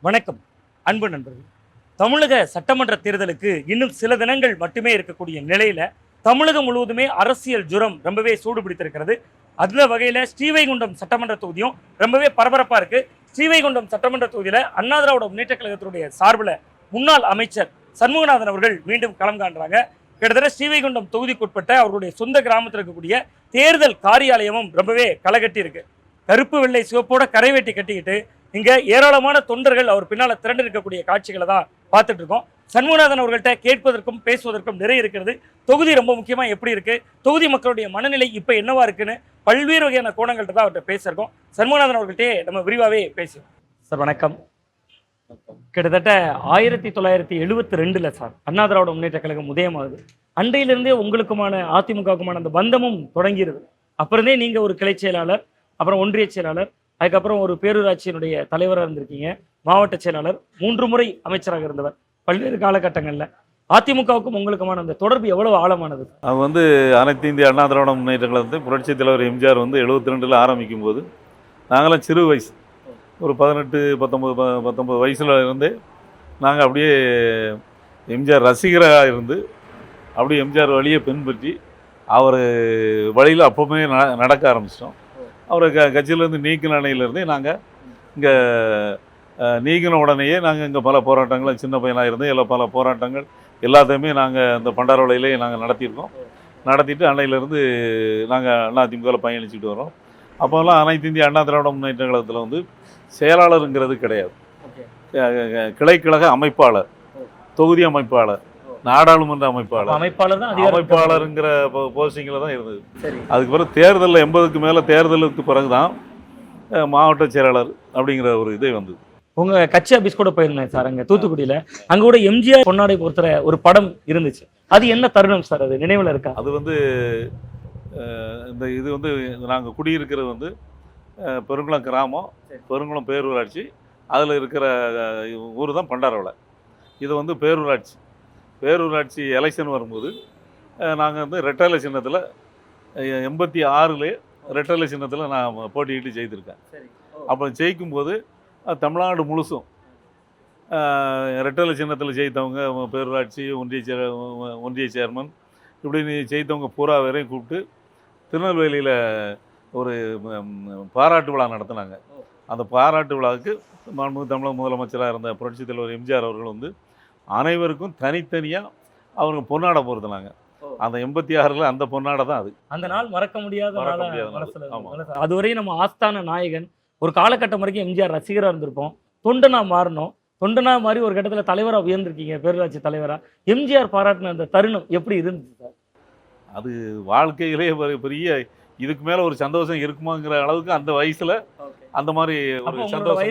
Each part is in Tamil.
வணக்கம் அன்பு நண்பர்கள். தமிழக சட்டமன்ற தேர்தலுக்கு இன்னும் சில தினங்கள் மட்டுமே இருக்கக்கூடிய நிலையில தமிழகம் முழுவதுமே அரசியல் ஜுரம் ரொம்பவே சூடு பிடித்திருக்கிறது. அந்த வகையில ஸ்ரீவைகுண்டம் சட்டமன்ற தொகுதியும் ரொம்பவே பரபரப்பா இருக்கு. ஸ்ரீவைகுண்டம் சட்டமன்ற தொகுதியில அண்ணா திராவிட முன்னேற்ற கழகத்தினுடைய சார்பில் முன்னாள் அமைச்சர் சண்முகநாதன் அவர்கள் மீண்டும் களம் காண்றாங்க. கிட்டத்தட்ட ஸ்ரீவைகுண்டம் தொகுதிக்குட்பட்ட அவருடைய சொந்த கிராமத்தில் இருக்கக்கூடிய தேர்தல் காரியாலயமும் ரொம்பவே களகட்டி இருக்கு. கருப்பு வெள்ளை சிவப்போட கரைவேட்டி கட்டிக்கிட்டு இங்க ஏராளமான தொண்டர்கள் அவர் பின்னால திரண்டு இருக்கக்கூடிய காட்சிகளை தான் பார்த்துட்டு இருக்கோம். சண்முகநாதன் அவர்கள்ட்ட கேட்பதற்கும் பேசுவதற்கும் நிறைய இருக்கிறது. தொகுதி ரொம்ப முக்கியமா எப்படி இருக்கு, தொகுதி மக்களுடைய மனநிலை இப்ப என்னவா இருக்குன்னு பல்வேறு வகையான கோணங்கள்ட்ட தான் அவர்கிட்ட பேசியிருக்கோம். சண்முகநாதன் அவர்கள்ட்டே நம்ம விரிவாவே பேசுவோம். சார் வணக்கம். கிட்டத்தட்ட 1972 சார் அண்ணா திராவிட முன்னேற்ற கழகம் உதயமாகுது. அண்டையிலிருந்தே உங்களுக்குமான அதிமுகவுக்குமான அந்த பந்தமும் தொடங்கிடுது. அப்புறந்தே நீங்க ஒரு கிளை செயலாளர், அப்புறம் ஒன்றிய செயலாளர், அதுக்கப்புறம் ஒரு பேரூராட்சியினுடைய தலைவராக இருந்திருக்கீங்க, மாவட்ட செயலாளர், 3 முறை அமைச்சராக இருந்தவர். பல்வேறு காலகட்டங்களில் அதிமுகவுக்கும் உங்களுக்குமான அந்த தொடர்பு எவ்வளவு ஆழமானது? அது அனைத்து இந்திய அண்ணா திராவிட முன்னேற்ற கழகத்தை புரட்சித் தலைவர் எம்ஜிஆர் 72 ஆரம்பிக்கும் போது நாங்களாம் சிறு வயசு, ஒரு 18-19 வயசுல இருந்து நாங்கள் அப்படியே எம்ஜிஆர் ரசிகராக இருந்து அப்படியே எம்ஜிஆர் வழியை பின்பற்றி அவர் வழியில் அப்போவுமே நடக்க ஆரம்பிச்சிட்டோம். அவரை கட்சியிலேருந்து நீக்கின அணையிலேருந்தே நாங்கள் இங்கே நீக்கின உடனேயே நாங்கள் இங்கே பல போராட்டங்கள், சின்ன பையனாக இருந்து பல போராட்டங்கள் எல்லாத்தையுமே நாங்கள் இந்த பண்டாரவளையிலே நாங்கள் நடத்தியிருக்கோம். நடத்திட்டு அன்னையிலேருந்து நாங்கள் அதிமுகவில் பயணிச்சுட்டு வரோம். அப்போல்லாம் அனைத்து இந்திய அண்ணா திராவிட முன்னேற்ற கழகத்தில் செயலாளருங்கிறது கிடையாது. கிளைக்கழக அமைப்பாளர், தொகுதி அமைப்பாளர், நாடாளுமன்ற அமைப்பாளருங்கிற போஸ்டிங்கில் தான் இருந்தது. அதுக்கு பிறகு தேர்தலில் 80க்கு மேலே தேர்தலுக்கு பிறகு தான் மாவட்ட செயலாளர் அப்படிங்கிற ஒரு இதே வந்தது. உங்க கட்சி ஆபீஸ் கூட போயிருந்தேன் சார், அங்கே தூத்துக்குடியில். அங்கே கூட எம்ஜிஆர் பொன்னாடை பொறுத்தர ஒரு படம் இருந்துச்சு. அது என்ன தருணம் சார், அது நினைவில் இருக்கா? அது இந்த இது நாங்கள் குடியிருக்கிறது பெருங்குளம் கிராமம், பெருங்குளம் பேரூராட்சி. அதில் இருக்கிற ஊர் தான் பண்டாரவளை. இது பேரூராட்சி எலெக்ஷன் வரும்போது நாங்கள் ரெட்டலை சின்னத்தில் 86 ரெட்டலை சின்னத்தில் நான் போட்டியிட்டு ஜெயித்திருக்கேன். அப்போ ஜெயிக்கும்போது தமிழ்நாடு முழுசும் ரெட்டலை சின்னத்தில் ஜெயித்தவங்க, பேரூராட்சி ஒன்றிய சேர்மன் இப்படின்னு ஜெயித்தவங்க பூரா வரையும் கூப்பிட்டு திருநெல்வேலியில் ஒரு பாராட்டு விழா நடத்தினாங்க. அந்த பாராட்டு விழாவுக்கு தமிழக முதலமைச்சராக இருந்த புரட்சித் தலைவர் எம்ஜிஆர் அவர்கள் அனைவருக்கும் தனித்தனியாக அவங்க பொன்னாடை பொறுத்தினாங்க. அந்த 86 அந்த பொன்னாடை தான் அது. அந்த நாள் மறக்க முடியாத. அதுவரையும் நம்ம ஆஸ்தான நாயகன். ஒரு காலகட்டம் வரைக்கும் எம்ஜிஆர் ரசிகராக இருந்திருப்போம். தொண்டனா மாறணும், தொண்டனா மாதிரி ஒரு கட்டத்தில் தலைவராக உயர்ந்திருக்கீங்க, பேரூராட்சி தலைவராக. எம்ஜிஆர் பாராட்டின அந்த தருணம் எப்படி இருந்துச்சு சார்? அது வாழ்க்கையிலே பெரிய இதுக்கு மேலே ஒரு சந்தோஷம் இருக்குமாங்கிற அளவுக்கு அந்த வயசில் அந்த மாதிரி ஒரு சந்தோஷம்.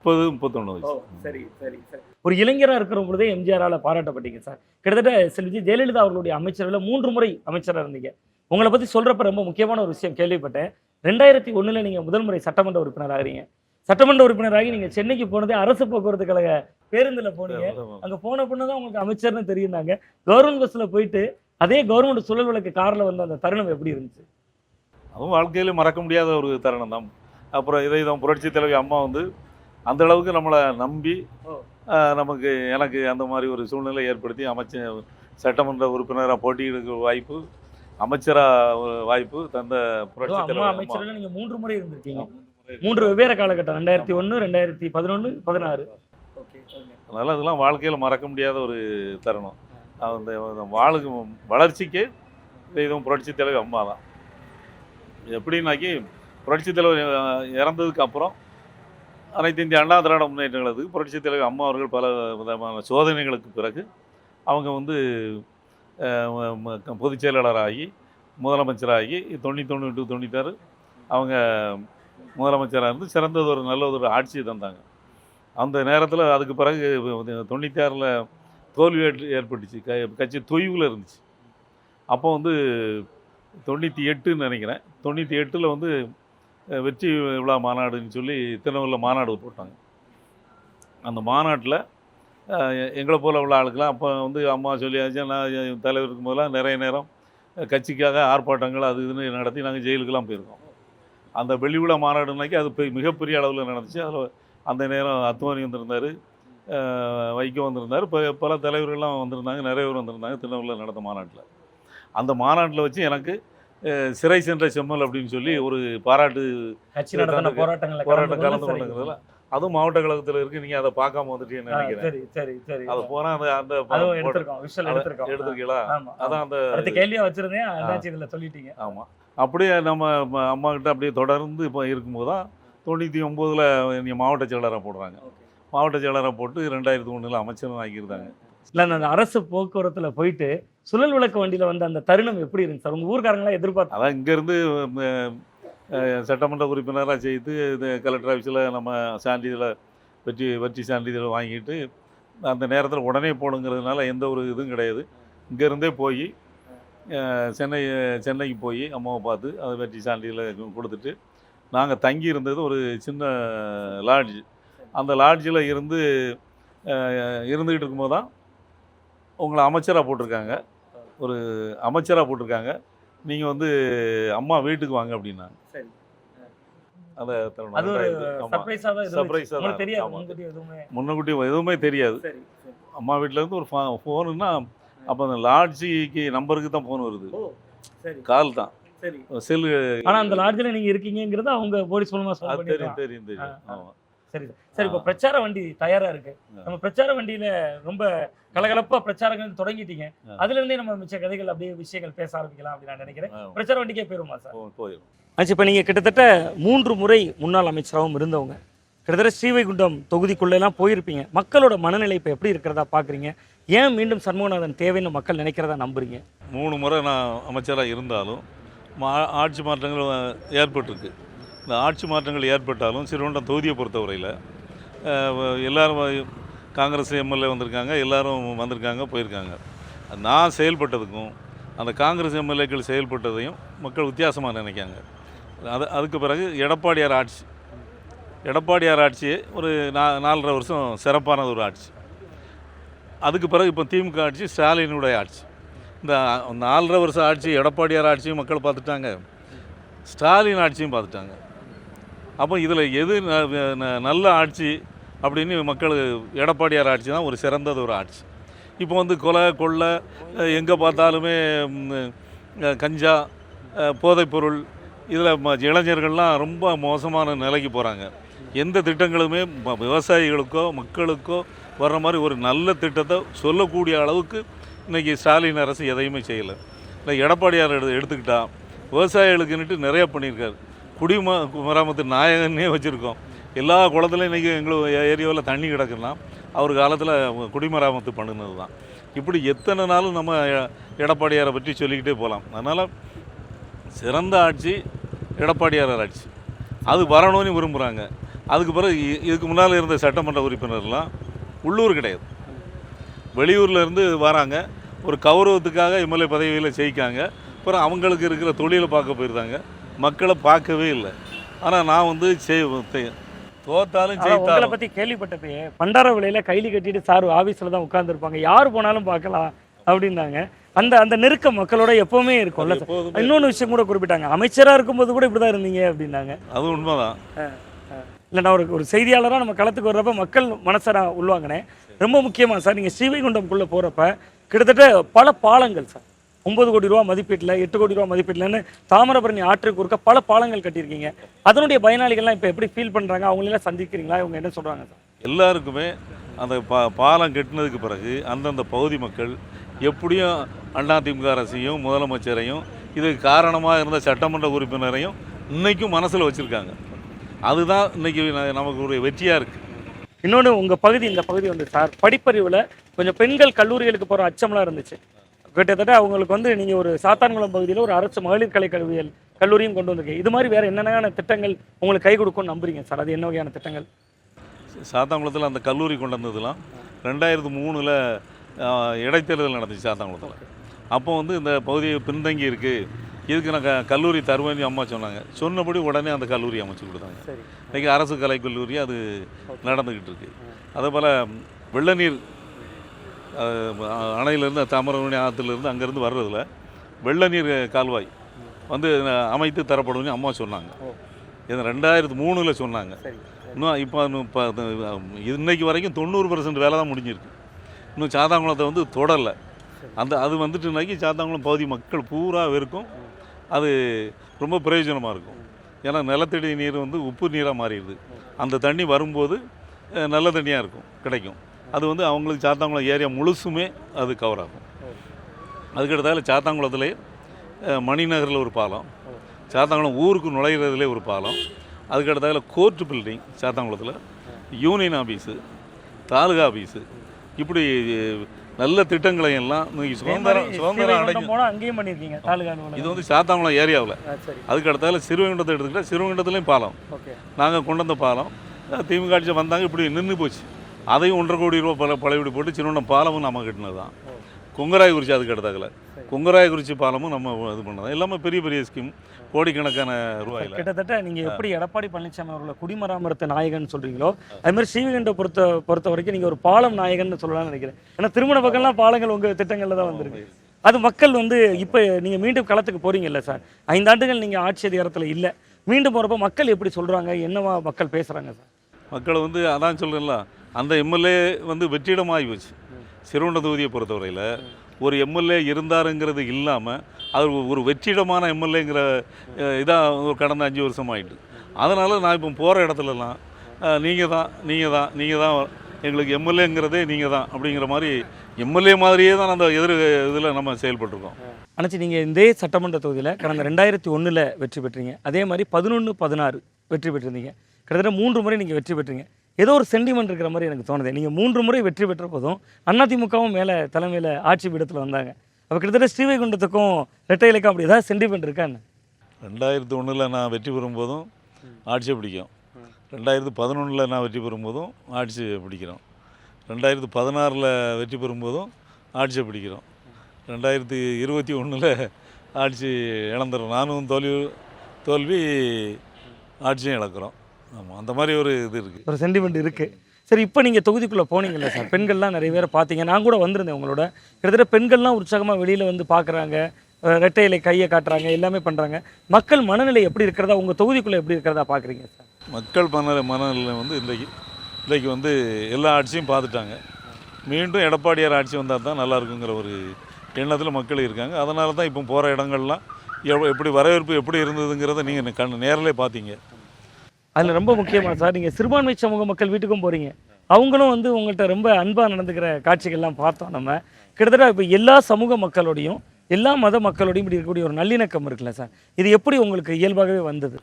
30-31 வயசு. சரி சரி சரி. ஒரு இளைஞராக இருக்கிற பொழுதே எம்ஜிஆரால் பாராட்டப்பட்டீங்க சார். கிட்டத்தட்ட செல்வி ஜெயலலிதா அவர்களுடைய அமைச்சரவையில் 3 முறை அமைச்சராக இருந்தீங்க. உங்களை பற்றி சொல்கிறப்ப ரொம்ப முக்கியமான ஒரு விஷயம் கேள்விப்பட்டேன். 2001 நீங்கள் முதல் முறை சட்டமன்ற உறுப்பினர் ஆகிறீங்க. சட்டமன்ற உறுப்பினராகி நீங்கள் சென்னைக்கு போனதே அரசு போக்குவரத்து கழக பேருந்தில் போனீங்க. அங்கே போன பொண்ணு தான் உங்களுக்கு அமைச்சர்னு தெரியுந்தாங்க. கவர்மெண்ட் பஸ்ஸில் போயிட்டு அதே கவர்மெண்ட் சுழல் விளக்கு காரில் வந்த அந்த தருணம் எப்படி இருந்துச்சு? அதுவும் வாழ்க்கையில் மறக்க முடியாத ஒரு தருணம் தான். அப்புறம் இதை புரட்சி தலைவி அம்மா அந்த அளவுக்கு நம்மளை நம்பி எனக்கு அந்த மாதிரி ஒரு சூழ்நிலை ஏற்படுத்தி சட்டமன்ற உறுப்பினராக போட்டியிடுற வாய்ப்பு, அமைச்சராக வாய்ப்பு தந்த புரட்சி தலைவர் அமைச்சராக நீங்கள் 3 முறை இருந்திருக்கீங்க. 3 வெவ்வேறு காலகட்டம், 2001, 2011, 2016. அதனால் அதெல்லாம் வாழ்க்கையில் மறக்க முடியாத ஒரு தருணம். அந்த வளர்ச்சிக்கு இதுவும் புரட்சி தலைவி அம்மா தான். எப்படின்னாக்கி புரட்சி தலைவர் இறந்ததுக்கு அப்புறம் அனைத்து இந்திய அண்ணா திராவிட முன்னேற்ற கழகத்துக்கு புரட்சி தலைவர் அம்மா அவர்கள் பல விதமான சோதனைகளுக்கு பிறகு அவங்க பொதுச் செயலாளராகி முதலமைச்சராகி 91-96 அவங்க முதலமைச்சராக இருந்து சிறந்ததொரு நல்லதொரு ஆட்சியை தந்தாங்க. அந்த நேரத்தில் அதுக்கு பிறகு 96 தோல்வி ஏற்பட்டுச்சு. கட்சி தொய்வில் இருந்துச்சு. அப்போ 98 நினைக்கிறேன், 98 வெற்றி விழா மாநாடுன்னு சொல்லி திருநெல்வேலியில் மாநாடு போட்டாங்க. அந்த மாநாட்டில் எங்களை போல் உள்ள ஆளுக்கெல்லாம் அப்போ அம்மா சொல்லியாச்சு, நான் தலைவருக்கு போதெல்லாம் நிறைய நேரம் கட்சிக்காக ஆர்ப்பாட்டங்கள் அது இதுன்னு நடத்தி நாங்கள் ஜெயிலுக்கெல்லாம் போயிருக்கோம். அந்த வெள்ளி விழா மாநாடுனாக்கி அது மிகப்பெரிய அளவில் நடந்துச்சு. அதில் அந்த நேரம் அத்வானி வந்திருந்தார், வைகோ வந்திருந்தார், இப்போ பல தலைவர்கள்லாம் வந்திருந்தாங்க, நிறைய பேர் வந்திருந்தாங்க திருநெல்வேலியில் நடந்த மாநாட்டில். அந்த மாநாட்டில் வச்சு எனக்கு சிறை சென்ற செம்மல் அப்படின்னு சொல்லி ஒரு பாராட்டு கட்சி நடத்தின போராட்டம் கலந்து கொண்டுங்கிறதுல அதுவும் மாவட்ட கழகத்தில் இருக்குது. நீங்கள் அதை பார்க்காம வந்துட்டீங்கன்னு நினைக்கிறேன். சரி சரி சரி அது போனால் அந்த எடுத்துருக்கீங்களா? அதான் அந்த கேள்வியாக வச்சுருந்தேன், இதில் சொல்லிட்டீங்க. ஆமாம், அப்படியே நம்ம அம்மா கிட்ட அப்படியே தொடர்ந்து இப்போ இருக்கும்போது தான் 99 நீங்கள் மாவட்ட செயலராக போடுறாங்க. மாவட்ட செயலராக போட்டு 2001 அமைச்சரும் ஆக்கியிருந்தாங்க. இல்லை, அந்த அரசு போக்குவரத்தில் போயிட்டு சுழல் விளக்கு வண்டியில் வந்து அந்த தருணம் எப்படி இருந்துச்சு சார்? உங்கள் ஊர்காரங்களாம் எதிர்பார்த்து அதான் இங்கேருந்து சட்டமன்ற உறுப்பினராக செய்து இது கலெக்டர் ஆஃபீஸில் நம்ம சான்றிதழை வெற்றி சான்றிதழை வாங்கிட்டு அந்த நேரத்தில் உடனே போகணுங்கிறதுனால எந்த ஒரு இதுவும் கிடையாது. இங்கேருந்தே போய் சென்னைக்கு போய் அம்மாவை பார்த்து அதை வெற்றி சான்றிதழை கொடுத்துட்டு நாங்கள் தங்கி இருந்தது ஒரு சின்ன லாட்ஜ். அந்த லாட்ஜில் இருந்துக்கிட்டு இருக்கும்போது தான் உங்களை அமைச்சராக போட்டிருக்காங்க, ஒரு அமைச்சராக போட்டிருக்காங்க, நீங்கள் வந்து அம்மா வீட்டுக்கு வாங்க அப்படின்னாங்க. சரி, அதை முன்னக்கூட்டி எதுவுமே தெரியாது. அம்மா வீட்டிலேருந்து ஒரு ஃபோனுன்னா அப்போ அந்த லாட்ஜிக்கு நம்பருக்கு தான் ஃபோன் வருது, கால் தான், செல்லு. ஆனால் அந்த லாட்ஜில் நீங்கள் இருக்கீங்கிறது அவங்க போலீஸ் மூலமாக தெரியும் தெரியும் தெரியும். ஆமாம், சரி சரி. இப்போ பிரச்சார வண்டி தயாரா இருக்கு. நம்ம பிரச்சார வண்டியில ரொம்ப கலகலப்பா பிரச்சாரங்கள் தொடங்கிட்டீங்க. அதுல இருந்தே நம்ம மிச்ச கதைகள் அப்படியே விஷயங்கள் பேச ஆரம்பிக்கலாம் அப்படின்னு நான் நினைக்கிறேன். பிரச்சார வண்டிக்கே போயிருமா சார்? போயிடும். ஆச்சு. இப்போ நீங்க கிட்டத்தட்ட 3 முறை முன்னாள் அமைச்சராகவும் இருந்தவங்க, கிட்டத்தட்ட ஸ்ரீவைகுண்டம் தொகுதிக்குள்ள எல்லாம் போயிருப்பீங்க. மக்களோட மனநிலை இப்போ எப்படி இருக்கிறதா பாக்குறீங்க? ஏன் மீண்டும் சண்முகநாதன் தேவைன்னு மக்கள் நினைக்கிறதா நம்புறீங்க? 3 முறை நான் அமைச்சராக இருந்தாலும் ஆட்சி மாற்றங்கள் ஏற்பட்டிருக்கு. இந்த ஆட்சி மாற்றங்கள் ஏற்பட்டாலும் ஸ்ரீவைகுண்டம் தொகுதியை பொறுத்தவரையில் எல்லோரும் காங்கிரஸ் எம்எல்ஏ வந்திருக்காங்க, எல்லோரும் வந்திருக்காங்க, போயிருக்காங்க. நான் செயல்பட்டதுக்கும் அந்த காங்கிரஸ் எம்எல்ஏக்கள் செயல்பட்டதையும் மக்கள் வித்தியாசமாக நினைக்காங்க. அதுக்கு பிறகு எடப்பாடியார் ஆட்சி ஒரு 4.5 வருஷம் சிறப்பானது ஒரு ஆட்சி. அதுக்கு பிறகு இப்போ திமுக ஆட்சி, ஸ்டாலினுடைய ஆட்சி. இந்த 4.5 வருஷம் ஆட்சி எடப்பாடியார் ஆட்சியும் மக்கள் பார்த்துட்டாங்க, ஸ்டாலின் ஆட்சியும் பார்த்துட்டாங்க. அப்போ இதில் எது நல்ல ஆட்சி அப்படின்னு மக்கள் எடப்பாடியார் ஆட்சி தான் ஒரு சிறந்தது ஒரு ஆட்சி. இப்போ வந்து கொலை கொள்ளை எங்கே பார்த்தாலுமே கஞ்சா போதைப்பொருள், இதில் இளைஞர்கள்லாம் ரொம்ப மோசமான நிலைக்கு போகிறாங்க. எந்த திட்டங்களுமே விவசாயிகளுக்கோ மக்களுக்கோ வர்ற மாதிரி ஒரு நல்ல திட்டத்தை சொல்லக்கூடிய அளவுக்கு இன்றைக்கி ஸ்டாலின் அரசு எதையுமே செய்யலை. இல்லை, எடப்பாடியார் எடுத்துக்கிட்டால் விவசாயிகளுக்குன்னுட்டு நிறைய பண்ணியிருக்காரு. குடிமராமத்து நாயகன்னே வச்சுருக்கோம். எல்லா குளத்துலையும் இன்றைக்கி எங்களுக்கு ஏரியாவில் தண்ணி கிடக்குன்னா அவர் காலத்தில் குடிமராமத்து பண்ணினது தான். இப்படி எத்தனை நாளும் நம்ம எடப்பாடியாரை பற்றி சொல்லிக்கிட்டே போகலாம். அதனால் சிறந்த ஆட்சி எடப்பாடியார் ஆட்சி, அது வரணும்னு விரும்புகிறாங்க. அதுக்கு பிறகு இதுக்கு முன்னால் இருந்த சட்டமன்ற உறுப்பினர்லாம் உள்ளூர் கிடையாது, வெளியூரில் இருந்து வராங்க, ஒரு கௌரவத்துக்காக எம்எல்ஏ பதவியில் ஜெயிக்காங்க. அப்புறம் அவங்களுக்கு இருக்கிற தொழிலை பார்க்க போயிருந்தாங்க, மக்களை பார்க்கவே இல்லை. ஆனால் நான் வந்து தோத்தாலும் ஜெயித்தாலும் பற்றி கேள்விப்பட்டப்பே பண்டார விலையில கைலி கட்டிட்டு சார் ஆஃபீஸில் தான் உட்காந்துருப்பாங்க, யார் போனாலும் பார்க்கலாம் அப்படின்னாங்க. அந்த நெருக்கம் மக்களோட எப்பவுமே இருக்கும்ல. இன்னொன்று விஷயம் கூட குறிப்பிட்டாங்க, அமைச்சராக இருக்கும்போது கூட இப்படி தான் இருந்தீங்க அப்படின்னாங்க. அது உண்மைதான். இல்லை, நான் ஒரு செய்தியாளராக நம்ம களத்துக்கு வர்றப்ப மக்கள் மனசை நான் உள்வாங்கினேன். ரொம்ப முக்கியமாக சார், நீங்கள் ஸ்ரீவைகுண்டம்குள்ளே போகிறப்ப கிட்டத்தட்ட பல பாலங்கள் சார், 9 கோடி ரூபா மதிப்பீட்டில், 8 கோடி ரூபா மதிப்பீட்டில்னு தாமிரபரணி ஆற்றுக்கு ஒருக்க பல பாலங்கள் கட்டியிருக்கீங்க. அதனுடைய பயனாளிகள்லாம் இப்போ எப்படி ஃபீல் பண்ணுறாங்க? அவங்களெல்லாம் சந்திக்கிறீங்களா? இவங்க என்ன சொல்கிறாங்க சார்? எல்லாருக்குமே அந்த பாலம் கட்டினதுக்கு பிறகு அந்தந்த பகுதி மக்கள் எப்படியும் அதிமுக அரசையும் முதலமைச்சரையும் இதுக்கு காரணமாக இருந்த சட்டமன்ற உறுப்பினரையும் இன்றைக்கும் மனசில் வச்சுருக்காங்க. அதுதான் இன்றைக்கி நமக்கு ஒரு வெற்றியாக இருக்குது. இன்னொன்று, உங்கள் பகுதி, இந்த பகுதி வந்து சார் படிப்பறிவில் கொஞ்சம் பெண்கள் கல்லூரிகளுக்கு போகிற அச்சம்லாம் இருந்துச்சு. கிட்டத்தட்ட அவங்களுக்கு வந்து நீங்கள் ஒரு சாத்தான்குளம் பகுதியில் ஒரு அரசு மகளிர் கலை கல்லூரியும் கொண்டு வந்திருக்கீங்க. இது மாதிரி வேறு என்னென்ன திட்டங்கள் உங்களுக்கு கை கொடுக்கும்னு நம்புறீங்க சார்? அது என்ன வகையான திட்டங்கள்? சாத்தான்குளத்தில் அந்த கல்லூரி கொண்டு வந்ததுலாம் 2003 இடைத்தேர்தல் நடந்துச்சு சாத்தான்குளத்தில். அப்போ வந்து இந்த பகுதியை பின்தங்கி இருக்குது, இதுக்கு நான் கல்லூரி தருவேன்னு அம்மா சொன்னாங்க. சொன்னபடி உடனே அந்த கல்லூரி அமைச்சு கொடுத்தாங்க. இன்றைக்கி அரசு கலைக்கல்லூரி அது நடந்துக்கிட்டு இருக்குது. அதே போல் வெள்ளநீர் அணையிலேருந்து தாமிரபரணி ஆற்றுலேருந்து அங்கேருந்து வர்றதில் வெள்ள நீர் கால்வாய் வந்து அமைத்து தரப்படும்னு அம்மா சொன்னாங்க. இது 2003 சொன்னாங்க. இன்னும் இப்போ இன்னைக்கு வரைக்கும் 90% வேலை தான் முடிஞ்சிருக்கு. இன்னும் சாத்தாங்குளத்தை வந்து தொடரல. அது வந்துட்டுனாக்கி சாத்தாங்குளம் பகுதி மக்கள் பூரா இருக்கும். அது ரொம்ப பிரயோஜனமாக இருக்கும். ஏன்னா நிலத்தடி நீர் வந்து உப்பு நீராக மாறிடுது. அந்த தண்ணி வரும்போது நல்ல தண்ணியாக இருக்கும், கிடைக்கும். அது வந்து அவங்களுக்கு சாத்தாங்குளம் ஏரியா முழுசுமே அது கவர் ஆகும். அதுக்கடுத்தால சாத்தாங்குளத்துலேயே மணிநகரில் ஒரு பாலம், சாத்தாங்குளம் ஊருக்கு நுழைகிறதுலே ஒரு பாலம், அதுக்கடுத்தால கோர்ட் பில்டிங் சாத்தாங்குளத்தில், யூனியன் ஆஃபீஸு, தாலுகா ஆஃபீஸு, இப்படி நல்ல திட்டங்களை எல்லாம் சுதந்திரம் அடைஞ்சு அங்கேயும் பண்ணியிருக்கீங்க தாலுகா. இது வந்து சாத்தாங்குளம் ஏரியாவில். அதுக்கு அடுத்தால சிறுவைகுண்டத்தை எடுத்துக்கிட்டால் சிறுவைகுண்டத்துலேயும் பாலம் நாங்கள் கொண்டு வந்த பாலம் திமுக ஆட்சி வந்தாங்க, இப்படி நின்று போச்சு. அதையும் 1.5 கோடி ரூபா பழையபடி போட்டு சிறுவண்டம் பாலமும் நம்ம கட்டினது தான். கொங்கராயக்குறிச்சி அதுக்கு அடுத்தாக்கல கொங்கராயக்குறிச்சி பாலமும் நம்ம இது பண்ணதான். எல்லாமே பெரிய பெரிய ஸ்கீம், கோடிக்கணக்கான ரூபாயில். கிட்டத்தட்ட நீங்கள் எப்படி எடப்பாடி பழனிசாமி அவர்களை குடிமராமத்து நாயகன் சொல்கிறீங்களோ அதுமாதிரி ஸ்ரீவைகுண்டம் பொறுத்த வரைக்கும் நீங்கள் ஒரு பாலம் நாயகன் சொல்லலாம்னு நினைக்கிறேன். ஏன்னா திருமண பக்கம்லாம் பாலங்கள் உங்கள் திட்டங்களில் தான் வந்திருக்கு. அது மக்கள் வந்து இப்போ நீங்கள் மீண்டும் களத்துக்கு போகிறீங்கல்ல சார், 5 ஆண்டுகள் நீங்கள் ஆட்சி அதிகாரத்தில் இல்லை, மீண்டும் போகிறப்ப மக்கள் எப்படி சொல்கிறாங்க, என்னவா மக்கள் பேசுகிறாங்க சார்? மக்கள் வந்து அதான் சொல்கிறேன்ல, அந்த எம்எல்ஏ வந்து வெற்றிடமாகி போச்சு. சிறுவண்ட தொகுதியை பொறுத்தவரையில் ஒரு எம்எல்ஏ இருந்தாருங்கிறது இல்லாமல் அது ஒரு வெற்றிடமான எம்எல்ஏங்கிற இதாக ஒரு கடந்த 5 வருஷம் ஆகிட்டு. அதனால் நான் இப்போ போகிற இடத்துலலாம் நீங்கள் தான் எங்களுக்கு எம்எல்ஏங்கிறதே நீங்கள் தான் அப்படிங்கிற மாதிரி எம்எல்ஏ மாதிரியே தான் அந்த இதில் நம்ம செயல்பட்டுருக்கோம். அனைச்சி நீங்கள் இதே சட்டமன்ற தொகுதியில் கடந்த 2001 வெற்றி பெற்றீங்க, அதே மாதிரி 11, 16 வெற்றி பெற்றிருந்தீங்க. கிட்டத்தட்ட 3 முறை நீங்கள் வெற்றி பெற்றீங்க. ஏதோ ஒரு சென்டிமெண்ட் இருக்கிற மாதிரி எனக்கு தோணுது. நீங்கள் 3 முறை வெற்றி பெற்ற போதும் அதிமுகவும் மேலே தலைமையில் ஆட்சி பீடத்தில் வந்தாங்க. அப்போ கிட்டத்தட்ட ஸ்ரீவைகுண்டத்துக்கும் ரெட்டை இலைக்கும் அப்படி ஏதாவது சென்டிமெண்ட் இருக்கான்னு? 2001 நான் வெற்றி பெறும்போதும் ஆட்சியை பிடிக்கும், 2011 நான் வெற்றி பெறும்போதும் ஆட்சியை பிடிக்கிறோம், 2016 வெற்றி பெறும்போதும் ஆட்சியை பிடிக்கிறோம், 2021 ஆட்சி இழந்துடும். நானும் தோல்வி ஆட்சியும் இழக்கிறோம். ஆமாம், அந்த மாதிரி ஒரு இது இருக்குது, ஒரு சென்டிமெண்ட் இருக்குது. சரி, இப்போ நீங்கள் தொகுதிக்குள்ளே போனீங்கல்ல சார், பெண்கள்லாம் நிறைய பேரை பார்த்தீங்க, நான் கூட வந்திருந்தேன் உங்களோட. கிட்டத்தட்ட பெண்கள்லாம் உற்சாகமாக வெளியில் வந்து பார்க்குறாங்க, ரெட்டை இலை கையை காட்டுறாங்க, எல்லாமே பண்ணுறாங்க. மக்கள் மனநிலை எப்படி இருக்கிறதா, உங்கள் தொகுதிக்குள்ளே எப்படி இருக்கிறதா பார்க்குறீங்க சார்? மக்கள் மனநிலை வந்து இன்றைக்கு வந்து எல்லா ஆட்சியும் பார்த்துட்டாங்க. மீண்டும் எடப்பாடியார் ஆட்சி வந்தால் தான் நல்லா இருக்குங்கிற ஒரு எண்ணத்தில் மக்கள் இருக்காங்க. அதனால தான் இப்போ போகிற இடங்கள்லாம் எப்படி வரவேற்பு எப்படி இருந்ததுங்கிறத நீங்கள் நேரிலே பார்த்தீங்க. அதில் ரொம்ப முக்கியமாக சார், நீங்கள் சிறுபான்மை சமூக மக்கள் வீட்டுக்கும் போகிறீங்க, அவங்களும் வந்து உங்கள்கிட்ட ரொம்ப அன்பாக நடந்துக்கிற காட்சிகள்லாம் பார்த்தோம். நம்ம கிட்டத்தட்ட இப்போ எல்லா சமூக மக்களோடையும் எல்லா மத மக்களோடையும் இப்படி இருக்கக்கூடிய ஒரு நல்லிணக்கம் இருக்குல்ல சார், இது எப்படி உங்களுக்கு இயல்பாகவே வந்தது?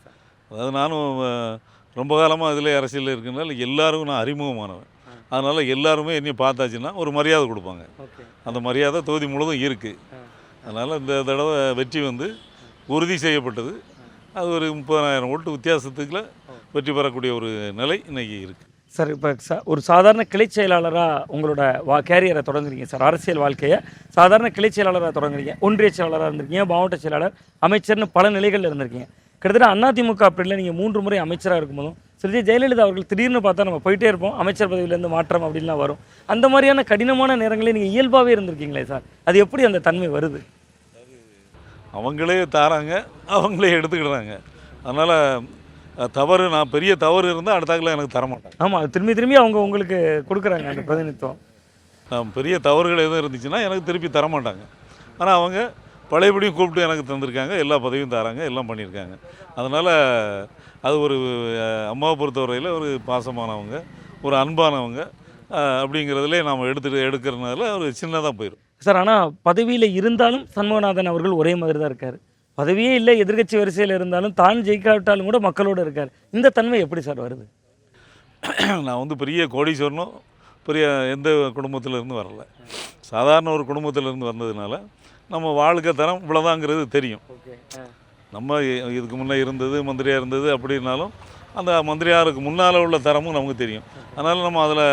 அதாவது நானும் ரொம்ப காலமாக இதில் அரசியலில் இருக்கிறதுனால எல்லாரும் நான் அறிமுகமானவன். அதனால் எல்லாருமே என்னை பார்த்தாச்சுன்னா ஒரு மரியாதை கொடுப்பாங்க. அந்த மரியாதை தொகுதி முழுதும் இருக்குது. அதனால் இந்த தடவை வெற்றி வந்து உறுதி செய்யப்பட்டது. அது ஒரு 30,000 ஓட்டு வித்தியாசத்துக்குள்ள வெற்றி பெறக்கூடிய ஒரு நிலை இன்றைக்கி இருக்குது சார். இப்போ ஒரு சாதாரண கிளை செயலாளராக உங்களோட கேரியரை தொடங்குறீங்க சார், அரசியல் வாழ்க்கையை சாதாரண கிளை செயலாளராக தொடங்குறீங்க, ஒன்றிய செயலாளராக இருந்திருக்கீங்க, மாவட்ட செயலாளர், அமைச்சர்னு பல நிலைகளில் இருந்திருக்கீங்க. கிட்டத்தட்ட அதிமுக அப்படின்னா நீங்கள் 3 முறை அமைச்சராக இருக்கும்போதும் சரி, ஜெயலலிதா அவர்கள் திடீர்னு பார்த்தா நம்ம போயிட்டே இருப்போம், அமைச்சர் பதவியிலேருந்து மாற்றம் அப்படின்லாம் வரும். அந்த மாதிரியான கடினமான நேரங்களே நீங்கள் இயல்பாகவே இருந்திருக்கீங்களே சார், அது எப்படி அந்த தன்மை வருது? அவங்களே தாராங்க, அவங்களே எடுத்துக்கிடுறாங்க. அதனால் தவறு, நான் பெரிய தவறு இருந்தால் அடுத்தாக்கில் எனக்கு தரமாட்டேன். ஆமாம், திரும்பி அவங்க உங்களுக்கு கொடுக்குறாங்க அந்த பிரதிநிதித்துவம். நான் பெரிய தவறுகள் எதுவும் இருந்துச்சுன்னா எனக்கு திருப்பி தரமாட்டாங்க. ஆனால் அவங்க பழையபடியும் கூப்பிட்டு எனக்கு தந்திருக்காங்க, எல்லா பதவியும் தராங்க, எல்லாம் பண்ணியிருக்காங்க. அதனால் அது ஒரு அம்மாவை பொறுத்தவரையில் ஒரு பாசமானவங்க, ஒரு அன்பானவங்க அப்படிங்கிறதுலே நாம் எடுக்கிறதுனால ஒரு சின்னதாக போயிடும் சார். ஆனால் பதவியில் இருந்தாலும் சண்முகநாதன் அவர்கள் ஒரே மாதிரி தான் இருக்கார். பதவியே இல்லை, எதிர்கட்சி வரிசையில் இருந்தாலும் தான் ஜெயிக்காவிட்டாலும் கூட மக்களோடு இருக்கார். இந்த தன்மை எப்படி சார் வருது? நான் வந்து பெரிய கோடீஸ்வரனும் பெரிய எந்த குடும்பத்திலேருந்து வரல, சாதாரண ஒரு குடும்பத்திலேருந்து வந்ததுனால நம்ம வாழ்க்கை தரம் இவ்வளோதாங்கிறது தெரியும். நம்ம இதுக்கு முன்னே இருந்தது மந்திரியாக இருந்தது அப்படின்னாலும் அந்த மந்திரியாருக்கு முன்னால் உள்ள தரமும் நமக்கு தெரியும். அதனால் நம்ம அதில்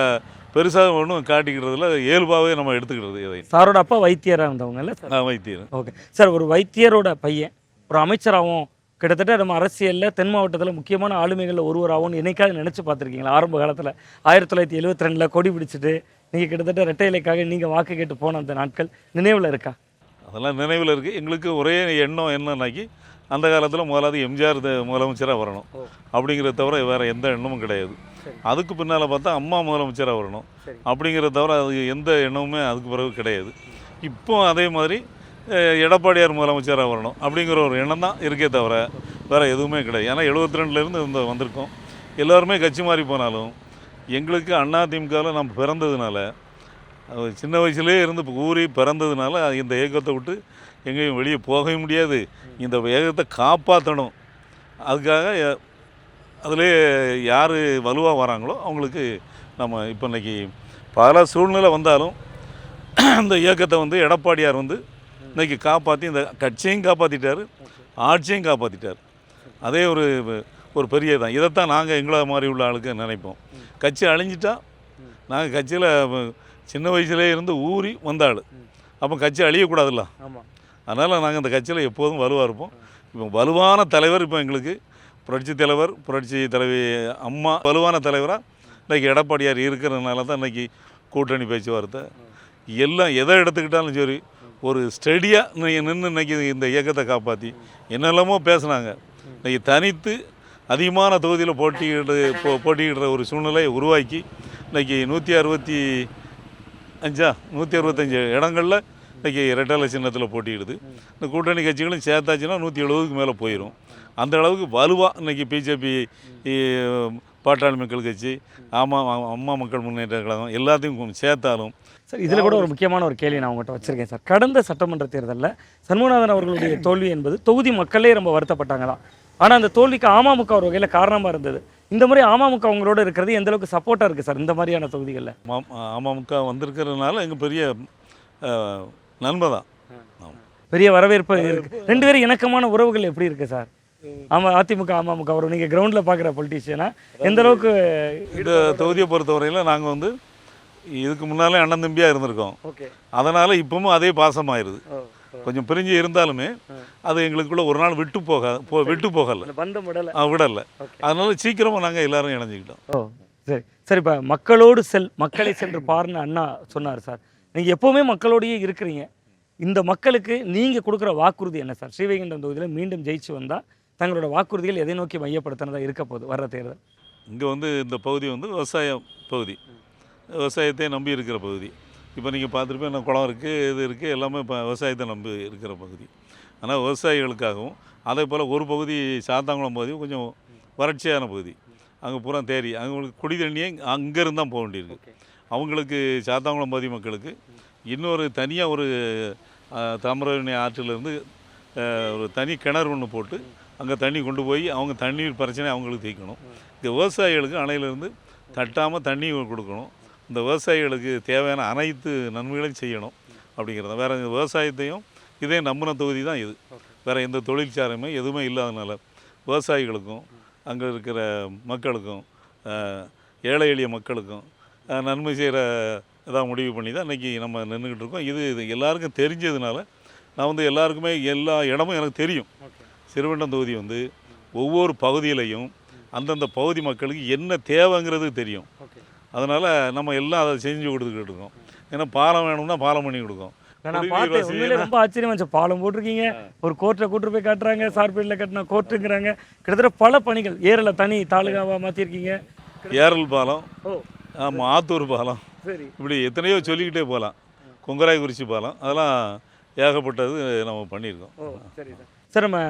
பெருசாக ஒன்றும் காட்டிக்கிறதுல இயல்பாகவே நம்ம எடுத்துக்கிறது. இதை சாரோட அப்பா வைத்தியராக இருந்தவங்கல்ல சார்? வைத்தியர். ஓகே சார், ஒரு வைத்தியரோட பையன் ஒரு அமைச்சராகவும் கிட்டத்தட்ட நம்ம அரசியலில் தென் மாவட்டத்தில் முக்கியமான ஆளுமைகளில் ஒருவராகவும் என்னைக்காக நினச்சி பார்த்துருக்கீங்களா? ஆரம்ப காலத்தில் 1972 கொடி பிடிச்சிட்டு நீங்கள் கிட்டத்தட்ட ரெட்டை இலைக்காக நீங்கள் வாக்கு கேட்டு போன அந்த நாட்கள் நினைவில் இருக்கா? அதெல்லாம் நினைவில் இருக்குது. எங்களுக்கு ஒரே எண்ணம் என்னன்னாக்கி அந்த காலத்தில் முதலாவது எம்ஜிஆர் முதலமைச்சராக வரணும் அப்படிங்கிறத தவிர வேறு எந்த எண்ணமும் கிடையாது. அதுக்கு பின்னால் பார்த்தா அம்மா முதலமைச்சராக வரணும் அப்படிங்கிறத தவிர அது எந்த எண்ணமுமே அதுக்கு பிறகு கிடையாது. இப்போ அதே மாதிரி எடப்பாடியார் முதலமைச்சராக வரணும் அப்படிங்கிற ஒரு எண்ணம் தான் இருக்கே தவிர வேறு எதுவுமே கிடையாது. ஏன்னா 72லேருந்து வந்திருக்கோம். எல்லோருமே கட்சி மாறி போனாலும் எங்களுக்கு அதிமுகவில் நம்ம பிறந்ததுனால, சின்ன வயசுலேயே இருந்து ஊறி பிறந்ததுனால இந்த இயக்கத்தை விட்டு எங்கேயும் வெளியே போகவே முடியாது. இந்த இயக்கத்தை காப்பாற்றணும். அதுக்காக அதிலே யார் வலுவாக வராங்களோ அவங்களுக்கு நம்ம இப்போ இன்றைக்கி பல சூழ்நிலை வந்தாலும் இந்த இயக்கத்தை எடப்பாடியார் இன்றைக்கி காப்பாற்றி இந்த கட்சியையும் காப்பாற்றிட்டார், ஆட்சியையும் காப்பாற்றிட்டார். அதே ஒரு பெரிய தான். இதைத்தான் நாங்கள் எங்களை மாதிரி உள்ள ஆளுக்கு நினைப்போம். கட்சி அழிஞ்சிட்டா நாங்கள் கட்சியில் சின்ன வயசுலேயே இருந்து ஊறி வந்த ஆள். அப்போ கட்சி அழியக்கூடாதுல்ல. அதனால் நாங்கள் இந்த கட்சியில் எப்போதும் வலுவாக இருப்போம். இப்போ வலுவான தலைவர் இப்போ எங்களுக்கு புரட்சி தலைவி அம்மா வலுவான தலைவராக இன்றைக்கி எடப்பாடியார் இருக்கிறதுனால தான் இன்றைக்கி கூட்டணி பேச்சுவார்த்தை எல்லாம் எதை எடுத்துக்கிட்டாலும் சரி ஒரு ஸ்டெடியாக நின்று இன்றைக்கி இந்த இயக்கத்தை காப்பாற்றி என்னெல்லாமோ பேசுனாங்க. இன்றைக்கி தனித்து அதிகமான தொகுதியில் போட்டியிடுற ஒரு சூழ்நிலையை உருவாக்கி இன்றைக்கி 165 இடங்களில் இன்றைக்கி ரெட்டலை சின்னத்தில் போட்டியிடுது. இந்த கூட்டணி கட்சிகளும் சேர்த்தாச்சுன்னா 170க்கு மேலே போயிடும். அந்த அளவுக்கு வலுவாக இன்றைக்கி பிஜேபி, பாட்டாளி மக்கள் கட்சி, அம்மா மக்கள் முன்னேற்ற கழகம் எல்லாத்தையும் சேர்த்தாலும் சார் இதில் கூட ஒரு முக்கியமான ஒரு கேள்வி நான் உங்கள்கிட்ட வச்சுருக்கேன் சார். கடந்த சட்டமன்ற தேர்தலில் சண்முகநாதன் அவர்களுடைய தோல்வி என்பது தொகுதி மக்களே ரொம்ப வருத்தப்பட்டாங்க தான். ஆனால் அந்த தோல்விக்கு அமமுக ஒரு வகையில் காரணமாக இருந்தது. இந்த மாதிரி அமமுக அவங்களோட இருக்கிறது எந்த அளவுக்கு சப்போர்ட்டாக இருக்குது சார் இந்த மாதிரியான தொகுதிகளில்? அமமுக வந்திருக்கிறதுனால எங்கள் பெரிய நன்மை தான், பெரிய வரவேற்பு இருக்குது. ரெண்டு பேரும் இணக்கமான உறவுகள் எப்படி இருக்குது சார்? அதிமுக அமமுக ஒரு நீங்கள் கிரவுண்டில் பார்க்குற பொலிட்டீஷியனா எந்த அளவுக்கு? இந்த தொகுதியை பொறுத்தவரையில் நாங்கள் இதுக்கு முன்னாலே அண்ணன் தம்பியாக இருந்திருக்கோம். அதனால் இப்பவும் அதே பாசமாயிருது. கொஞ்சம் பிரிஞ்சு இருந்தாலுமே அது எங்களுக்குள்ள ஒரு நாள் விட்டு போகலை, விடலை. அதனால சீக்கிரமாக நாங்கள் எல்லாரும் இணைஞ்சிக்கிட்டோம். சரி சார், இப்போ மக்களை சென்று பாருன்னு அண்ணா சொன்னார் சார். நீங்கள் எப்போவுமே மக்களோடையே இருக்கிறீங்க. இந்த மக்களுக்கு நீங்கள் கொடுக்குற வாக்குறுதி என்ன சார்? ஸ்ரீவைகுண்டம் தொகுதியில் மீண்டும் ஜெயிச்சு வந்தால் தங்களோட வாக்குறுதிகள் எதை நோக்கி மையப்படுத்தினதாக இருக்க போகுது வர்ற தேர்தல்? இங்கே இந்த பகுதி விவசாய பகுதி, விவசாயத்தை நம்பி இருக்கிற பகுதி. இப்போ நீங்கள் பார்த்துருப்பேன், குளம் இருக்குது, இது இருக்குது, எல்லாமே இப்போ விவசாயத்தை நம்பி இருக்கிற பகுதி. ஆனால் விவசாயிகளுக்காகவும் அதே போல் ஒரு பகுதி சாத்தாங்குளம் பகுதி கொஞ்சம் வறட்சியான பகுதி. அங்கே பூரா தேரி, அவங்களுக்கு குடி தண்ணியே அங்கேருந்து தான் போக வேண்டியிருக்கு. அவங்களுக்கு சாத்தாங்குளம் பகுதி மக்களுக்கு இன்னொரு தனியாக ஒரு தாமிரபரணி ஆற்றிலிருந்து ஒரு தனி கிணறு ஒன்று போட்டு அங்கே தண்ணி கொண்டு போய் அவங்க தண்ணீர் பிரச்சனை அவங்களுக்கு தீர்க்கணும். இந்த விவசாயிகளுக்கு அணையிலேருந்து தட்டாமல் தண்ணி கொடுக்கணும். இந்த விவசாயிகளுக்கு தேவையான அனைத்து நன்மைகளையும் செய்யணும் அப்படிங்கிறத. வேறு விவசாயத்தையும் இதே நம்பின தொகுதி தான் இது. வேறு எந்த தொழிற்சாலையுமே எதுவுமே இல்லாதனால விவசாயிகளுக்கும் அங்கே இருக்கிற மக்களுக்கும் ஏழை எளிய மக்களுக்கும் நன்மை செய்கிற இதாக முடிவு பண்ணி தான் இன்றைக்கி நம்ம நின்றுக்கிட்டு இருக்கோம். இது எல்லாருக்கும் தெரிஞ்சதுனால நான் எல்லாருக்குமே எல்லா இடமும் எனக்கு தெரியும். ஸ்ரீவைகுண்டம் தொகுதி ஒவ்வொரு பகுதியிலையும் அந்தந்த பகுதி மக்களுக்கு என்ன தேவைங்கிறது தெரியும். அதனால் நம்ம எல்லாம் அதை செஞ்சு கொடுத்துக்கிட்டு இருக்கோம். ஏன்னா பாலம் வேணும்னா பாலம் பண்ணி கொடுக்கோம். நான் பார்த்தேன், உண்மையிலே ரொம்ப ஆச்சரியமா இருந்துச்சு. பாலம் போட்டிருக்கீங்க, ஒரு கோர்ட்டை கூட்டு போய் காட்டுறாங்க, சார்பேட்டில் கட்டின கோர்ட்டுங்கிறாங்க. கிட்டத்தட்ட பல பணிகள். ஏரலை தனி தாலுகாவாக மாற்றிருக்கீங்க. ஏரல் பாலம், ஆமாம், ஆத்தூர் பாலம், இப்படி எத்தனையோ சொல்லிக்கிட்டே போகலாம். கொங்கராய்குறிச்சி பாலம், அதெல்லாம் ஏகப்பட்டது நம்ம பண்ணியிருக்கோம். சரி சார். சார் நம்ம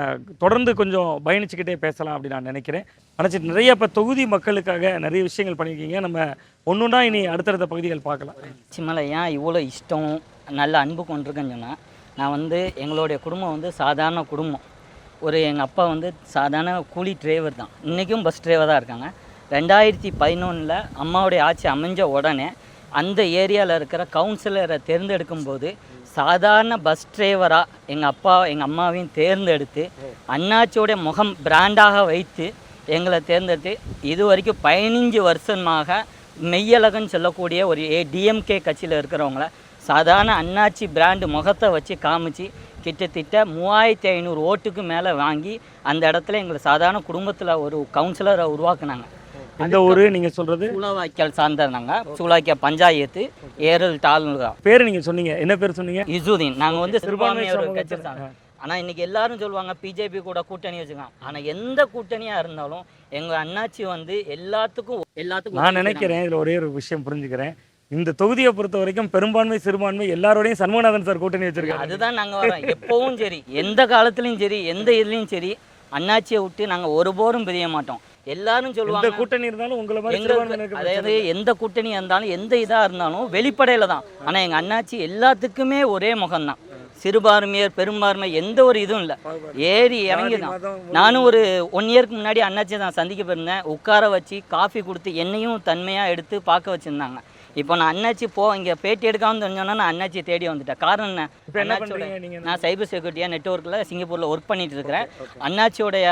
தொடர்ந்து கொஞ்சம் பயணிச்சுக்கிட்டே பேசலாம் அப்படின்னு நான் நினைக்கிறேன். நினச்சிட்டு நிறைய இப்போ தொகுதி மக்களுக்காக நிறைய விஷயங்கள் பண்ணியிருக்கீங்க. நம்ம ஒன்றுனா இனி அடுத்தடுத்த பகுதிகள் பார்க்கலாம். சிம்மலை ஏன் இவ்வளோ இஷ்டம் நல்ல அன்பு கொண்டிருக்கேன்னு சொன்னால், நான் எங்களுடைய குடும்பம் சாதாரண குடும்பம். எங்கள் அப்பா சாதாரண கூலி டிரைவர் தான், இன்றைக்கும் பஸ் டிரைவர் தான் இருக்காங்க. 2011 அம்மாவுடைய ஆட்சி அமைஞ்ச உடனே அந்த ஏரியாவில் இருக்கிற கவுன்சிலரை தேர்ந்தெடுக்கும்போது சாதாரண பஸ் டிரைவராக எங்கள் அம்மாவையும் தேர்ந்தெடுத்து அண்ணாச்சியோடைய முகம் பிராண்டாக வைத்து எங்களை தேர்ந்தெடுத்து இது வரைக்கும் 15 வருஷமாக மெய்யழகன்னு சொல்லக்கூடிய ஒரு டிஎம்கே கட்சியில் இருக்கிறவங்கள சாதாரண அண்ணாச்சி பிராண்டு முகத்தை வச்சு காமிச்சு கிட்டத்தட்ட 3500 ஓட்டுக்கு மேலே வாங்கி அந்த இடத்துல எங்களை சாதாரண குடும்பத்தில் ஒரு கவுன்சிலரை உருவாக்குனாங்க. அந்த ஊர் நீங்கள் சொல்கிறது சூளவாய்க்கால் சார்ந்தாங்க. சூளவாய்க்கால் பஞ்சாயத்து, ஏரல் தாலுகா. பேர் நீங்கள் சொன்னீங்க, என்ன பேர் சொன்னீங்க? இசுதீன். நாங்கள் சிறுபான்மையோர் கட்சி ஆனால் இன்றைக்கி எல்லாரும் சொல்லுவாங்க பிஜேபி கூட கூட்டணி வச்சுக்கலாம். ஆனால் எந்த கூட்டணியாக இருந்தாலும் எங்கள் அண்ணாச்சி வந்து எல்லாத்துக்கும் நான் நினைக்கிறேன் இதில் ஒரே ஒரு விஷயம் புரிஞ்சுக்கிறேன். இந்த தொகுதியை பொறுத்த வரைக்கும் பெரும்பான்மை சிறுபான்மை எல்லாரோடையும் சண்முகநாதன் சார் கூட்டணி வச்சிருக்காங்க. அதுதான் நாங்கள் வரோம் எப்பவும் சரி, எந்த காலத்துலையும் சரி, எந்த இதுலையும் சரி, அண்ணாச்சியை விட்டு நாங்கள் ஒருபோதும் பிரிய மாட்டோம். எல்லாரும் சொல்லுவாங்க கூட்டணி இருந்தாலும் உங்களை மாதிரி அதாவது எந்த கூட்டணியாக இருந்தாலும் எந்த இதாக இருந்தாலும் வெளிப்படையில் தான். ஆனால் எங்கள் அண்ணாச்சி எல்லாத்துக்குமே ஒரே முகம்தான். சிறுபான்மையர் பெரும்பான்மை எந்த ஒரு இதுவும் இல்லை, ஏறி இறங்கி தான். நானும் ஒரு 1 இயருக்கு முன்னாடி அண்ணாச்சியை நான் சந்திக்க போயிருந்தேன். உட்கார வச்சு காஃபி கொடுத்து என்னையும் தன்மையாக எடுத்து பார்க்க வச்சுருந்தாங்க. இப்போ நான் அண்ணாச்சி இங்கே பேட்டி எடுக்காமல் தெரிஞ்சோன்னா நான் அண்ணாச்சியை தேடி வந்துட்டேன். காரணம் என்ன, நான் சைபர் செக்யூரிட்டியாக நெட்ஒர்க்கில் சிங்கப்பூரில் ஒர்க் பண்ணிட்டு இருக்கிறேன். அண்ணாச்சியோடைய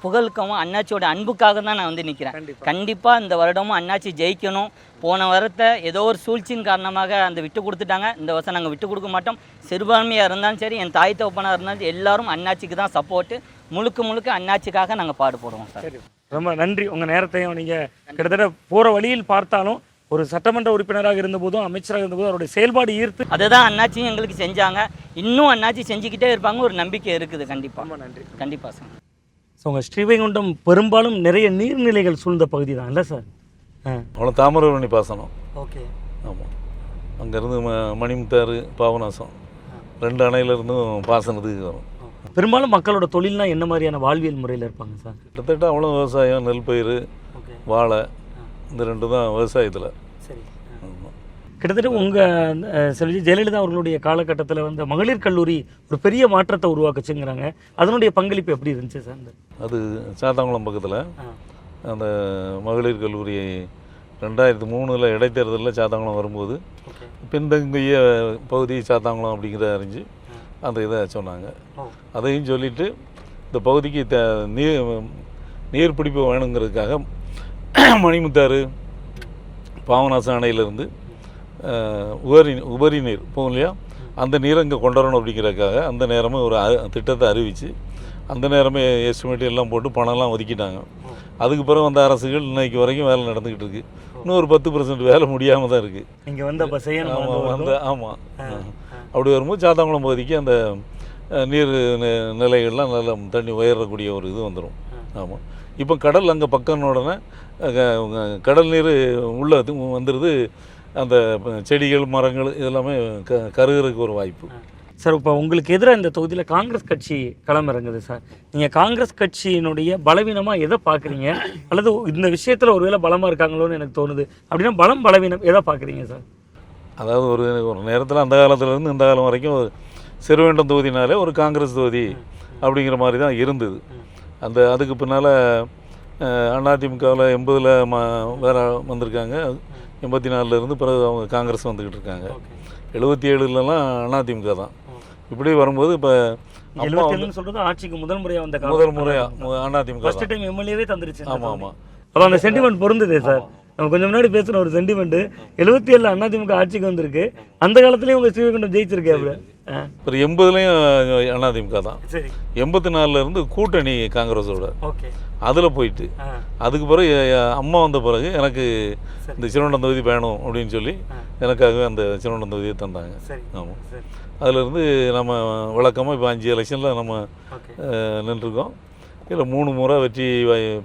புகழுக்கவும் அண்ணாச்சியோட அன்புக்காக தான் நான் வந்து நிற்கிறேன். கண்டிப்பாக இந்த வருடமும் அண்ணாச்சி ஜெயிக்கணும். போன வருடத்தை ஏதோ ஒரு சூழ்ச்சியின் காரணமாக அந்த விட்டு கொடுத்துட்டாங்க. இந்த வருஷம் நாங்கள் விட்டு கொடுக்க மாட்டோம். சிறுபான்மையாக இருந்தாலும் சரி, என் தாய் தகப்பனாக இருந்தாலும் எல்லாரும் அண்ணாச்சிக்கு தான் சப்போர்ட்டு. முழுக்க அண்ணாச்சிக்காக நாங்கள் பாடுபடுவோம் சார். ரொம்ப நன்றி. உங்கள் நேரத்தையும் நீங்கள் கிட்டத்தட்ட போகிற வழியில் பார்த்தாலும் ஒரு சட்டமன்ற உறுப்பினராக இருந்தபோதும் அமைச்சராக இருந்தபோதும் அவருடைய செயல்பாடு ஈர்த்து அதுதான் அண்ணாச்சியும் எங்களுக்கு செஞ்சாங்க. இன்னும் அண்ணாச்சி செஞ்சுக்கிட்டே இருப்பாங்க, ஒரு நம்பிக்கை இருக்குது. கண்டிப்பாக ரொம்ப நன்றி. கண்டிப்பாக சார். ஸோ உங்கள் ஸ்ரீவைகுண்டம் பெரும்பாலும் நிறைய நீர்நிலைகள் சூழ்ந்த பகுதி தான் இல்லை சார்? அவ்வளோ தாமிரபரணி பாசனம். ஓகே. ஆமாம், அங்கேருந்து மணிமுத்தாறு பாபநாசம் 2 அணையிலேருந்தும் பாசனத்துக்கு வரும். பெரும்பாலும் மக்களோட தொழில்னா என்ன மாதிரியான வாழ்வியல் முறையில் இருப்பாங்க சார்? கிட்டத்தட்ட அவ்வளோ விவசாயம், நெல் பயிர், வாழை, இந்த 2 தான் விவசாயத்தில். சரி. கிட்டத்தட்ட உங்கள் செல்வி ஜெயலலிதா அவர்களுடைய காலகட்டத்தில் வந்து மகளிர் கல்லூரி ஒரு பெரிய மாற்றத்தை உருவாக்குச்சுங்கிறாங்க. அதனுடைய பங்களிப்பு எப்படி இருந்துச்சு சார்? அது சாத்தாங்குளம் பக்கத்தில் அந்த மகளிர் கல்லூரி 2003 இடைத்தேர்தலில் சாத்தாங்குளம் வரும்போது பின்தங்கிய பகுதி சாத்தாங்குளம் அப்படிங்கிற அறிஞ்சு அந்த இதை சொன்னாங்க. அதையும் சொல்லிவிட்டு இந்த பகுதிக்கு நீர் பிடிப்பு வேணுங்கிறதுக்காக மணிமுத்தாறு பாவநாசம் அணையிலேருந்து உபரி நீர் போகும் இல்லையா, அந்த நீரை இங்கே கொண்டு வரணும் அப்படிங்கிறதுக்காக அந்த நேரமே ஒரு திட்டத்தை அறிவித்து அந்த நேரமே எஸ்டிமேட் எல்லாம் போட்டு பணம்லாம் ஒதுக்கிட்டாங்க. அதுக்கு பிறகு வந்த அரசுகள் இன்னைக்கு வரைக்கும் வேலை நடந்துக்கிட்டு இருக்குது. இன்னும் ஒரு 10% வேலை முடியாமல் தான் இருக்குது. இங்கே வந்து ஆமாம், அப்படி வரும்போது சாத்தாங்குளம் பகுதிக்கு அந்த நீர் நிலைகள்லாம் நல்லா தண்ணி உயரக்கூடிய ஒரு இது வந்துடும். ஆமாம், இப்போ கடல் அங்கே பக்கம் உடனே கடல் நீர் உள்ளே வந்துடுது. அந்த செடிகள் மரங்கள் இதெல்லாமே கருகிறதுக்கு ஒரு வாய்ப்பு. சார், இப்போ உங்களுக்கு எதிராக இந்த தொகுதியில் காங்கிரஸ் கட்சி களம் இறங்குது சார். நீங்கள் காங்கிரஸ் கட்சியினுடைய பலவீனமாக எதை பார்க்குறீங்க, அல்லது இந்த விஷயத்தில் ஒருவேளை பலமாக இருக்காங்களோன்னு எனக்கு தோணுது. அப்படின்னா பலவீனம் எதை பார்க்குறீங்க சார்? அதாவது ஒரு நேரத்தில் அந்த காலத்துலேருந்து இந்த காலம் வரைக்கும் சிறுவேண்டம் தொகுதினாலே ஒரு காங்கிரஸ் தொகுதி அப்படிங்கிற மாதிரி தான் இருந்தது. அதுக்கு பின்னால் அதிமுகவில் 80 வேற வந்திருக்காங்க. 84 பிறகு அவங்க காங்கிரஸ் வந்துக்கிட்டு இருக்காங்க. 77 அதிமுக தான். இப்படி வரும்போது இப்போ சொல்றது ஆட்சிக்கு முதல் முறையாக அதிமுக ஃபர்ஸ்ட் டைம் எம்எல்ஏவே தந்துருச்சு. ஆமாம், அப்போ அந்த சென்டிமெண்ட் பொருந்ததே சார். நம்ம கொஞ்சம் முன்னாடி பேசுன ஒரு சென்டிமெண்ட் 77 அதிமுக ஆட்சிக்கு வந்திருக்கு. அந்த காலத்துலயும் உங்க ஸ்ரீவைகுண்டம் ஜெயிச்சிருக்கு. அப்புறம் 80 அதிமுக தான். 84 கூட்டணி காங்கிரஸோட அதில் போயிட்டு அதுக்கு பிறகு அம்மா வந்த பிறகு எனக்கு இந்த சிறுவண்டம் தொகுதி வேணும் அப்படின்னு சொல்லி எனக்காகவே அந்த சிறுவண்டம் தொகுதியை தந்தாங்க. ஆமாம், அதிலிருந்து நம்ம வழக்கமாக இப்போ 5 எலெக்ஷனில் நம்ம நின்றுருக்கோம். இதில் 3 முறை வெற்றி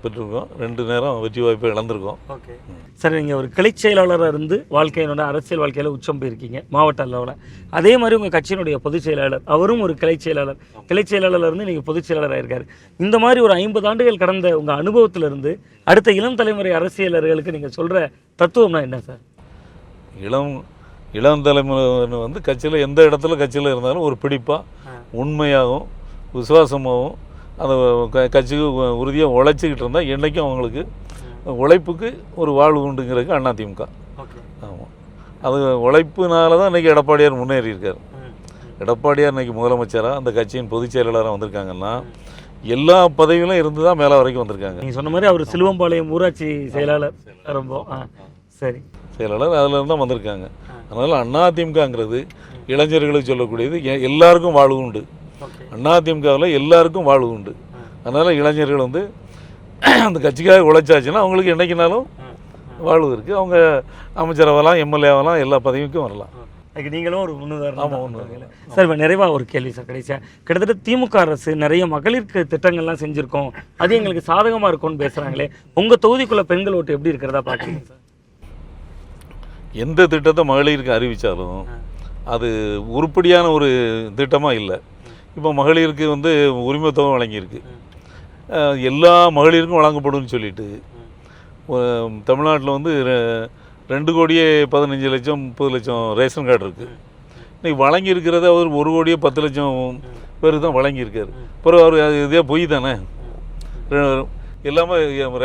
பெற்றிருக்கோம். 2 நேரம் வெற்றி வாய்ப்பை இழந்திருக்கோம். சார், நீங்கள் ஒரு கிளைச் செயலாளராக இருந்து வாழ்க்கையினோட அரசியல் வாழ்க்கையில் உச்சம் போயிருக்கீங்க மாவட்ட அளவில். அதே மாதிரி உங்கள் கட்சியினுடைய பொதுச் செயலாளர் அவரும் ஒரு கிளைச் செயலாளர் இருந்து நீங்கள் பொதுச் செயலாளராக இருக்காரு. இந்த மாதிரி ஒரு 50 ஆண்டுகள் கடந்த உங்கள் அனுபவத்திலிருந்து அடுத்த இளம் தலைமுறை அரசியலர்களுக்கு நீங்கள் சொல்கிற தத்துவம்னா என்ன சார்? இளம் தலைமுறை வந்து கட்சியில் எந்த இடத்துல கட்சியில் இருந்தாலும் ஒரு பிடிப்பாக உண்மையாகவும் விசுவாசமாகவும் அந்த கட்சிக்கு உறுதியாக உழைச்சிக்கிட்டு இருந்தால் என்றைக்கும் அவங்களுக்கு உழைப்புக்கு ஒரு வாழ்வு உண்டுங்கிறதுக்கு அதிமுக. ஆமாம், அது உழைப்புனால தான் இன்றைக்கி எடப்பாடியார் முன்னேறி இருக்கார். எடப்பாடியார் இன்றைக்கி முதலமைச்சராக அந்த கட்சியின் பொதுச் செயலாளராக வந்திருக்காங்கன்னா எல்லா பதவிகளும் இருந்து தான் மேலே வரைக்கும் வந்திருக்காங்க. நீங்கள் சொன்ன மாதிரி அவர் சிலுவம்பாளையம் ஊராட்சி செயலாளர் ரொம்ப சரி செயலாளர் அதில் தான் வந்திருக்காங்க. அதனால் அதிமுகங்கிறது இளைஞர்களுக்கு சொல்லக்கூடியது எல்லாருக்கும் வாழ்வு உண்டு. அதிமுகவில் எல்லாருக்கும் வாழ்வு உண்டு. அதனால் இளைஞர்கள் வந்து அந்த கட்சிக்காக உழைச்சாச்சுன்னா அவங்களுக்கு என்றைக்குனாலும் வாழ்வு இருக்குது. அவங்க அமைச்சராகலாம், எம்எல்ஏ ஆகலாம், எல்லா பதவிக்கும் வரலாம். அதுக்கு நீங்களும் ஒரு முன்னுதாரணம். ஆமாம் ஒன்று. சார் இப்போ நிறைவாக ஒரு கேள்வி சார் கடைசியாக, கிட்டத்தட்ட திமுக அரசு நிறைய மகளிருக்கு திட்டங்கள்லாம் செஞ்சுருக்கோம், அது எங்களுக்கு சாதகமாக இருக்கும்னு பேசுகிறாங்களே, உங்கள் தொகுதிக்குள்ள பெண்கள் ஓட்டு எப்படி இருக்கிறதா பார்க்குறீங்க சார்? எந்த திட்டத்தை மகளிருக்கு அறிவித்தாலும் அது உருப்படியான ஒரு திட்டமாக இல்லை. இப்போ மகளிருக்கு வந்து உரிமை தொகை வழங்கியிருக்கு, எல்லா மகளிருக்கும் வழங்கப்படும்னு சொல்லிட்டு தமிழ்நாட்டில் வந்து 2,15,00,000 30,00,000 ரேஷன் கார்டு இருக்குது. இன்றைக்கி வழங்கியிருக்கிறத அவர் 1,10,00,000 பேருக்கு தான் வழங்கியிருக்காரு. அப்புறம் அவர் இதே பொய் தானே, எல்லாமே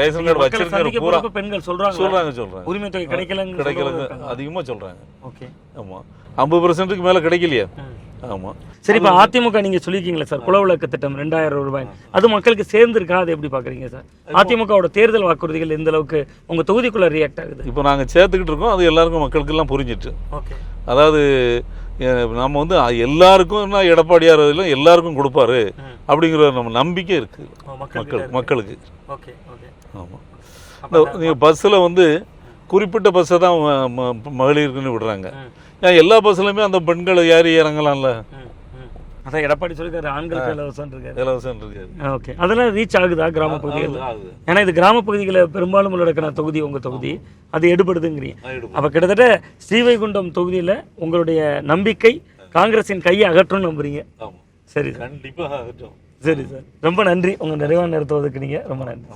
ரேஷன் கார்டு வச்சிருக்காரு பூரா பெண்கள் சொல்கிறாங்க உரிமை தொகை கிடைக்கலங்க அதிகமாக சொல்கிறாங்க. ஓகே, ஆமாம் 50%க்கு மேலே கிடைக்கலையா? ஆமாம். சரி, இப்போ அதிமுக நீங்கள் சொல்லியிருக்கீங்களா சார் குலவிளக்கு திட்டம் 2,000 ரூபாய், அது மக்களுக்கு சேர்ந்துருக்கா, அது எப்படி பார்க்குறீங்க சார்? அதிமுகவோட தேர்தல் வாக்குறுதிகள் எந்த அளவுக்கு உங்கள் தொகுதிக்குள்ளே ரியாக்ட் ஆகுது? இப்போ நாங்கள் சேர்த்துக்கிட்டு இருக்கோம், அது எல்லாருக்கும் மக்களுக்கெல்லாம் புரிஞ்சிட்டு. ஓகே, அதாவது நம்ம வந்து எல்லாருக்கும் எடப்பாடியார் எல்லாருக்கும் கொடுப்பாரு அப்படிங்கிற நம்ம நம்பிக்கை இருக்குது மக்களுக்கு. Okay okay. ஆமாம். நீங்கள் பஸ்ஸில் வந்து குறிப்பிட்ட பஸ்ஸை தான் மகளிருக்குன்னு விடுறாங்க. ஏன் எல்லா பஸ்ஸுலையுமே அந்த பெண்கள் ஏறி இறங்கலாம்ல? அதான் எடப்பாடி சொல்லியிருக்காரு ஆண்களுக்கு இலவசம் இருக்காது. ஓகே, அதெல்லாம் ரீச் ஆகுதா கிராம பகுதிகள்? ஏன்னா இது கிராம பகுதிகளில் பெரும்பாலும் உள்ளடக்கின தொகுதி உங்கள் தொகுதி, அது எடுபடுதுங்கிறீங்க. அப்போ கிட்டத்தட்ட ஸ்ரீவைகுண்டம் தொகுதியில் உங்களுடைய நம்பிக்கை காங்கிரஸின் கையை அகற்றும்னு நம்புறீங்க? ஆமாம், சரி கண்டிப்பாக அகற்றும். சரி சார், ரொம்ப நன்றி உங்கள் நிறைவான நேரத்தை ஒதுக்குனீங்க, ரொம்ப நன்றி.